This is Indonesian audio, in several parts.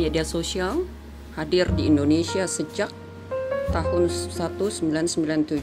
Media sosial hadir di Indonesia sejak tahun 1997,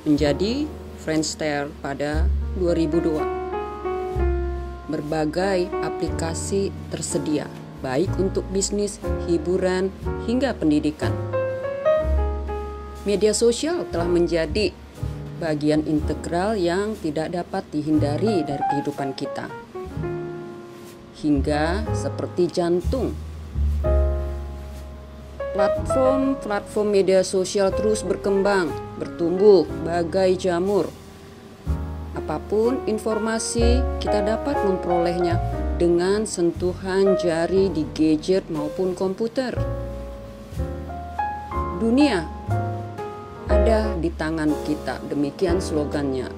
menjadi Friendster pada 2002. Berbagai aplikasi tersedia, baik untuk bisnis, hiburan, hingga pendidikan. Media sosial telah menjadi bagian integral yang tidak dapat dihindari dari kehidupan kita, hingga seperti jantung. Platform media sosial terus berkembang, bertumbuh bagai jamur. Apapun informasi, kita dapat memperolehnya dengan sentuhan jari di gadget maupun komputer. Dunia ada di tangan kita, demikian slogannya.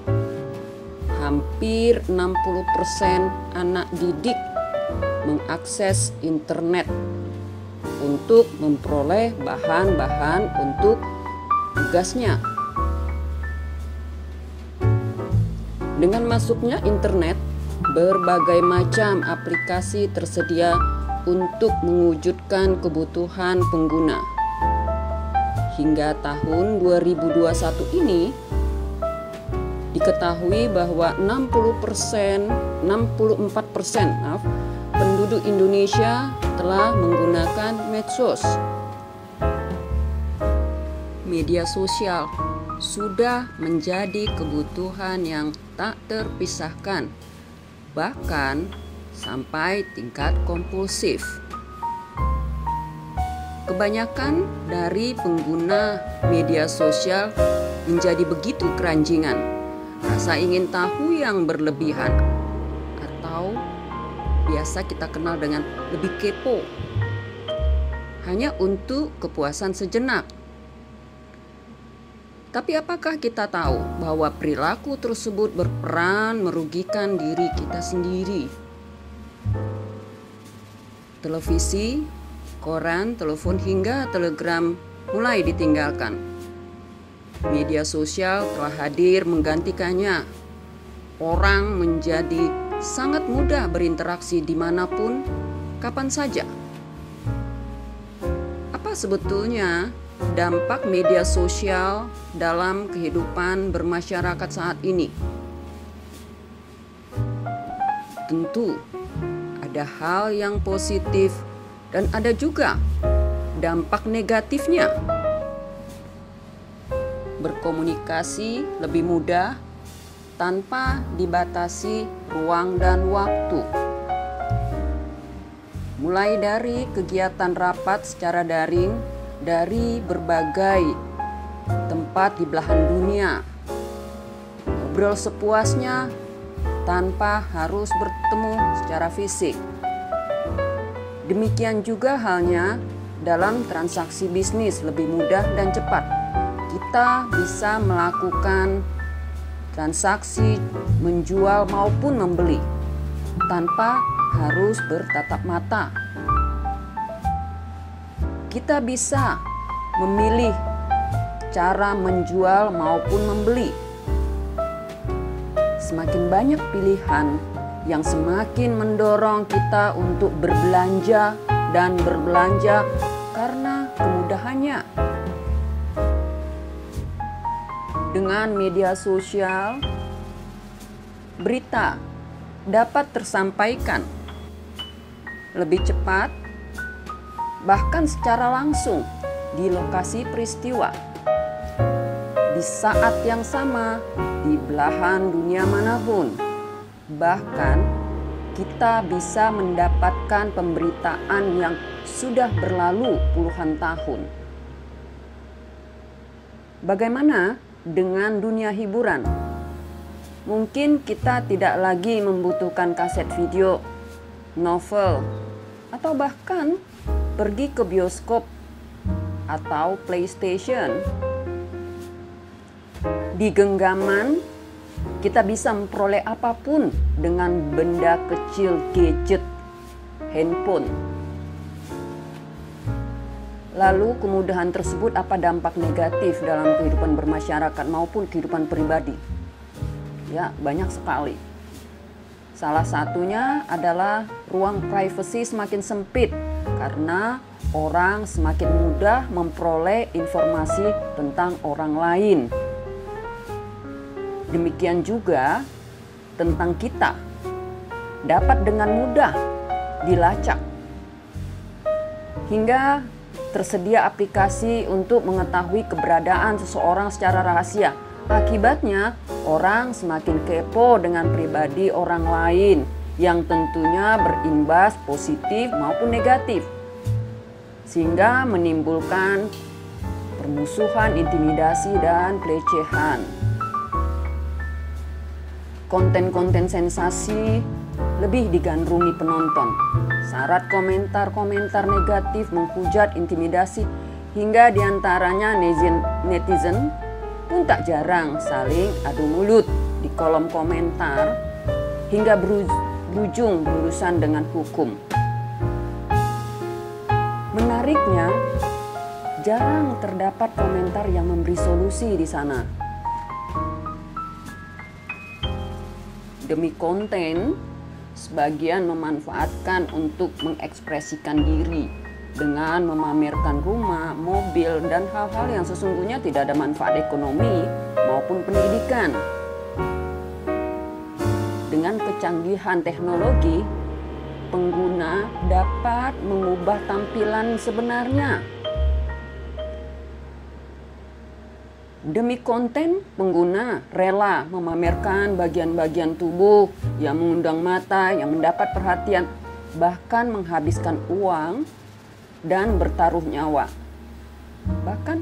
Hampir 60% anak didik mengakses internet untuk memperoleh bahan-bahan untuk tugasnya. Dengan masuknya internet, berbagai macam aplikasi tersedia untuk mewujudkan kebutuhan pengguna. Hingga tahun 2021 ini, diketahui bahwa 64% penduduk Indonesia telah menggunakan medsos. Media sosial sudah menjadi kebutuhan yang tak terpisahkan, bahkan sampai tingkat kompulsif. Kebanyakan dari pengguna media sosial menjadi begitu keranjingan, rasa ingin tahu yang berlebihan, atau biasa kita kenal dengan lebih kepo, hanya untuk kepuasan sejenak. Tapi apakah kita tahu bahwa perilaku tersebut berperan merugikan diri kita sendiri? Televisi, koran, telepon hingga telegram mulai ditinggalkan. Media sosial telah hadir menggantikannya. Orang menjadi sangat mudah berinteraksi dimanapun, kapan saja. Apa sebetulnya dampak media sosial dalam kehidupan bermasyarakat saat ini? Tentu ada hal yang positif dan ada juga dampak negatifnya. Berkomunikasi lebih mudah tanpa dibatasi ruang dan waktu. Mulai dari kegiatan rapat secara daring dari berbagai tempat di belahan dunia, ngobrol sepuasnya tanpa harus bertemu secara fisik. Demikian juga halnya dalam transaksi bisnis, lebih mudah dan cepat. Kita bisa melakukan transaksi menjual maupun membeli tanpa harus bertatap mata. Kita bisa memilih cara menjual maupun membeli. Semakin banyak pilihan yang semakin mendorong kita untuk berbelanja dan berbelanja karena kemudahannya. Dengan media sosial, berita dapat tersampaikan lebih cepat, bahkan secara langsung di lokasi peristiwa, di saat yang sama, di belahan dunia manapun. Bahkan kita bisa mendapatkan pemberitaan yang sudah berlalu puluhan tahun. Bagaimana dengan dunia hiburan? Mungkin kita tidak lagi membutuhkan kaset video, novel, atau bahkan pergi ke bioskop atau PlayStation. Di genggaman, kita bisa memperoleh apapun dengan benda kecil, gadget, handphone. Lalu kemudahan tersebut apa dampak negatif dalam kehidupan bermasyarakat maupun kehidupan pribadi? Ya, banyak sekali. Salah satunya adalah ruang privasi semakin sempit karena orang semakin mudah memperoleh informasi tentang orang lain. Demikian juga tentang kita dapat dengan mudah dilacak. Hingga tersedia aplikasi untuk mengetahui keberadaan seseorang secara rahasia. Akibatnya, orang semakin kepo dengan pribadi orang lain yang tentunya berimbas positif maupun negatif. Sehingga menimbulkan permusuhan, intimidasi, dan pelecehan. Konten-konten sensasi lebih digandrungi penonton. Syarat komentar-komentar negatif menghujat, intimidasi, hingga diantaranya netizen pun tak jarang saling adu mulut di kolom komentar hingga berujung berurusan dengan hukum. Menariknya, jarang terdapat komentar yang memberi solusi di sana. Demi konten, sebagian memanfaatkan untuk mengekspresikan diri dengan memamerkan rumah, mobil, dan hal-hal yang sesungguhnya tidak ada manfaat ekonomi maupun pendidikan. Dengan kecanggihan teknologi, pengguna dapat mengubah tampilan sebenarnya. Demi konten, pengguna rela memamerkan bagian-bagian tubuh yang mengundang mata, yang mendapat perhatian, bahkan menghabiskan uang dan bertaruh nyawa. Bahkan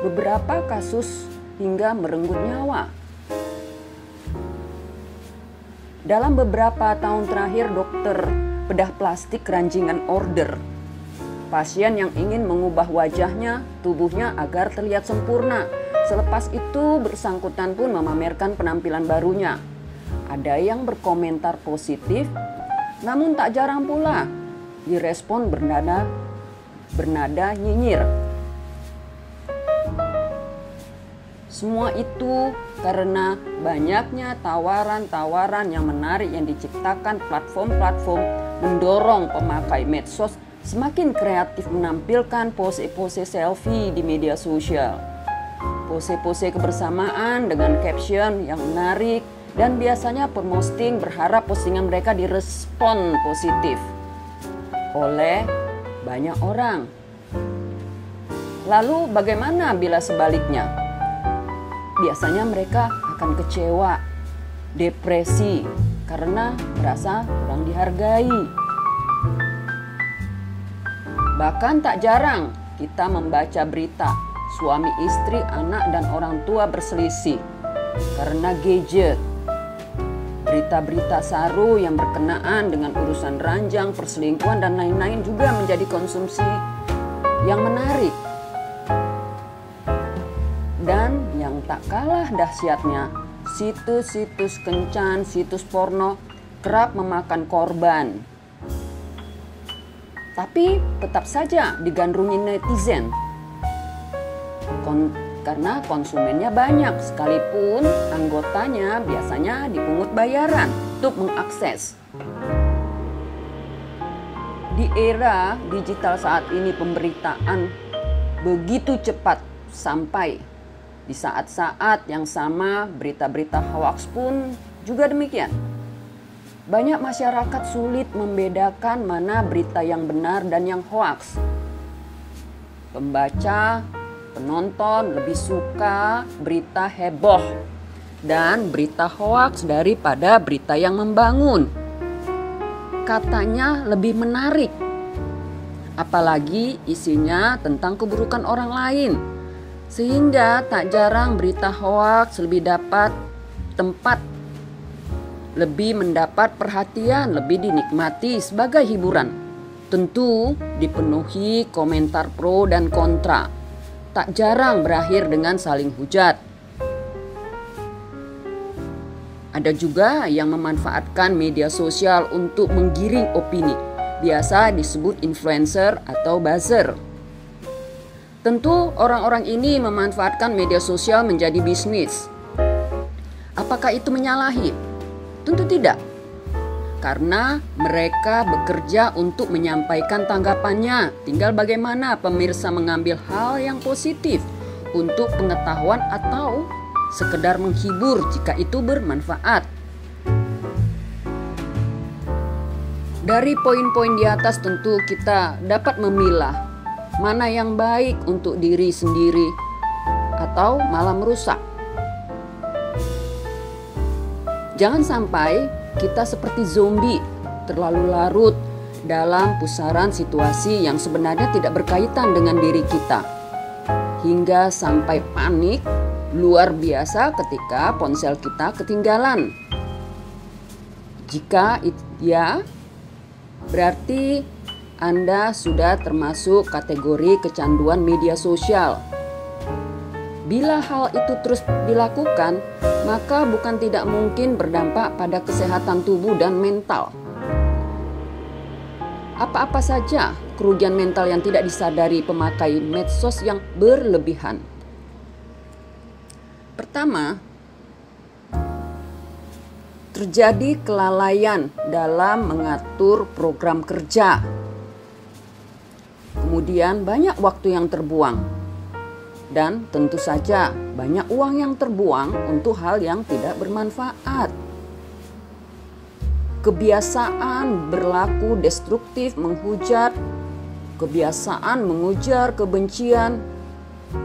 beberapa kasus hingga merenggut nyawa. Dalam beberapa tahun terakhir, dokter bedah plastik keranjingan order pasien yang ingin mengubah wajahnya, tubuhnya agar terlihat sempurna. Selepas itu bersangkutan pun memamerkan penampilan barunya. Ada yang berkomentar positif, namun tak jarang pula direspon bernada nyinyir. Semua itu karena banyaknya tawaran-tawaran yang menarik yang diciptakan platform-platform mendorong pemakai medsos semakin kreatif menampilkan pose-pose selfie di media sosial. Pose-pose kebersamaan dengan caption yang menarik dan biasanya pemosting berharap postingan mereka direspon positif oleh banyak orang. Lalu bagaimana bila sebaliknya? Biasanya mereka akan kecewa, depresi karena merasa kurang dihargai. Bahkan tak jarang kita membaca berita suami istri, anak, dan orang tua berselisih karena gadget. Berita-berita saru yang berkenaan dengan urusan ranjang, perselingkuhan, dan lain-lain juga menjadi konsumsi yang menarik. Dan yang tak kalah dahsyatnya, situs-situs kencan, situs porno kerap memakan korban. Tapi tetap saja digandrungi netizen. Karena konsumennya banyak, sekalipun anggotanya biasanya dipungut bayaran untuk mengakses. Di era digital saat ini, pemberitaan begitu cepat sampai di saat-saat yang sama berita-berita hoaks pun juga demikian. Banyak masyarakat sulit membedakan mana berita yang benar dan yang hoaks. Pembaca, penonton lebih suka berita heboh dan berita hoaks daripada berita yang membangun. Katanya lebih menarik, apalagi isinya tentang keburukan orang lain. Sehingga tak jarang berita hoaks lebih dapat tempat, lebih mendapat perhatian, lebih dinikmati sebagai hiburan. Tentu dipenuhi komentar pro dan kontra. Tak jarang berakhir dengan saling hujat. Ada juga yang memanfaatkan media sosial untuk menggiring opini. Biasa disebut influencer atau buzzer. Tentu orang-orang ini memanfaatkan media sosial menjadi bisnis. Apakah itu menyalahi? Tentu tidak. karena mereka bekerja untuk menyampaikan tanggapannya. Tinggal bagaimana pemirsa mengambil hal yang positif untuk pengetahuan atau sekedar menghibur jika itu bermanfaat. Dari poin-poin di atas tentu kita dapat memilah mana yang baik untuk diri sendiri atau malah merusak. Jangan sampai kita seperti zombie terlalu larut dalam pusaran situasi yang sebenarnya tidak berkaitan dengan diri kita, hingga sampai panik luar biasa ketika ponsel kita ketinggalan. Jika ya, berarti Anda sudah termasuk kategori kecanduan media sosial. Bila hal itu terus dilakukan, maka bukan tidak mungkin berdampak pada kesehatan tubuh dan mental. Apa-apa saja kerugian mental yang tidak disadari pemakai medsos yang berlebihan? Pertama, terjadi kelalaian dalam mengatur program kerja. Kemudian banyak waktu yang terbuang. Dan tentu saja banyak uang yang terbuang untuk hal yang tidak bermanfaat. Kebiasaan berlaku destruktif, menghujat, kebiasaan mengujar kebencian,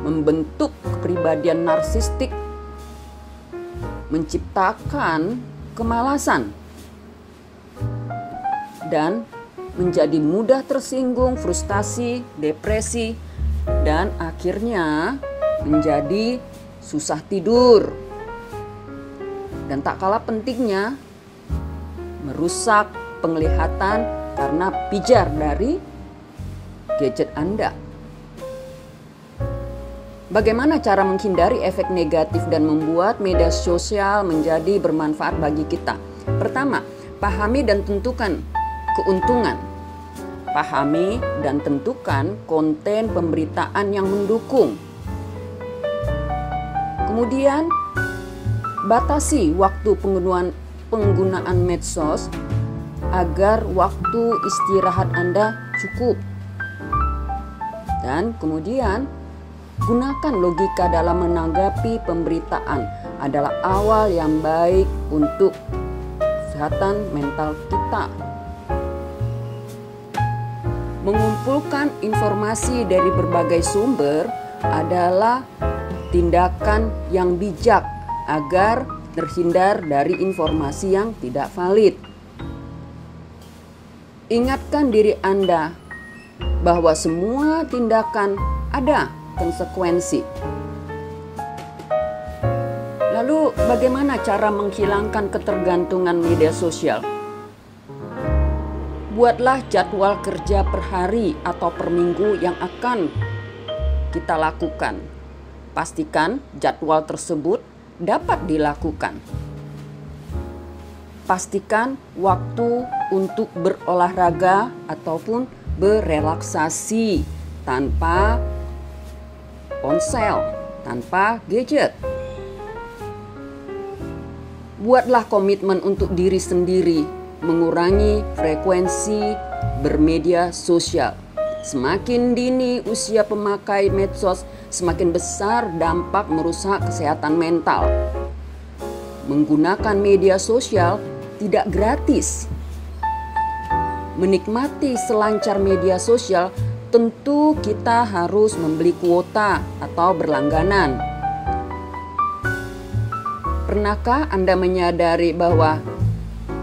membentuk kepribadian narsistik, menciptakan kemalasan, dan menjadi mudah tersinggung, frustasi, depresi, dan akhirnya menjadi susah tidur. Dan tak kalah pentingnya, merusak penglihatan karena pijar dari gadget Anda. Bagaimana cara menghindari efek negatif dan membuat media sosial menjadi bermanfaat bagi kita? Pertama, pahami dan tentukan keuntungan. Pahami dan tentukan konten pemberitaan yang mendukung. Kemudian, batasi waktu penggunaan medsos agar waktu istirahat Anda cukup. Dan kemudian, gunakan logika dalam menanggapi pemberitaan adalah awal yang baik untuk kesehatan mental kita. Mengumpulkan informasi dari berbagai sumber adalah tindakan yang bijak agar terhindar dari informasi yang tidak valid. Ingatkan diri Anda bahwa semua tindakan ada konsekuensi. Lalu bagaimana cara menghilangkan ketergantungan media sosial? Buatlah jadwal kerja per hari atau per minggu yang akan kita lakukan. Pastikan jadwal tersebut dapat dilakukan. Pastikan waktu untuk berolahraga ataupun berrelaksasi tanpa ponsel, tanpa gadget. Buatlah komitmen untuk diri sendiri, mengurangi frekuensi bermedia sosial. Semakin dini usia pemakai medsos, semakin besar dampak merusak kesehatan mental. Menggunakan media sosial tidak gratis. Menikmati selancar media sosial, tentu kita harus membeli kuota atau berlangganan. Pernahkah Anda menyadari bahwa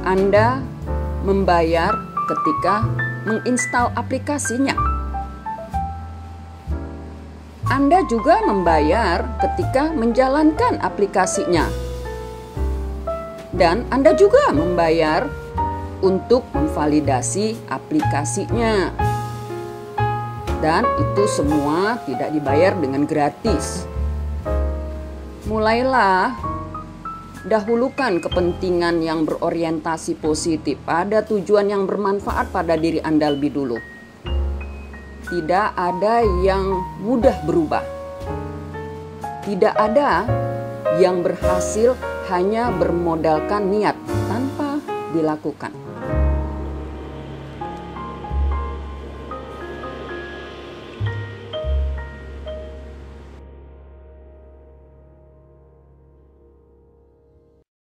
Anda membayar ketika menginstal aplikasinya? Anda juga membayar ketika menjalankan aplikasinya. Dan Anda juga membayar untuk memvalidasi aplikasinya. Dan itu semua tidak dibayar dengan gratis. Mulailah dahulukan kepentingan yang berorientasi positif pada tujuan yang bermanfaat pada diri Anda lebih dulu. Tidak ada yang mudah berubah. Tidak ada yang berhasil hanya bermodalkan niat tanpa dilakukan.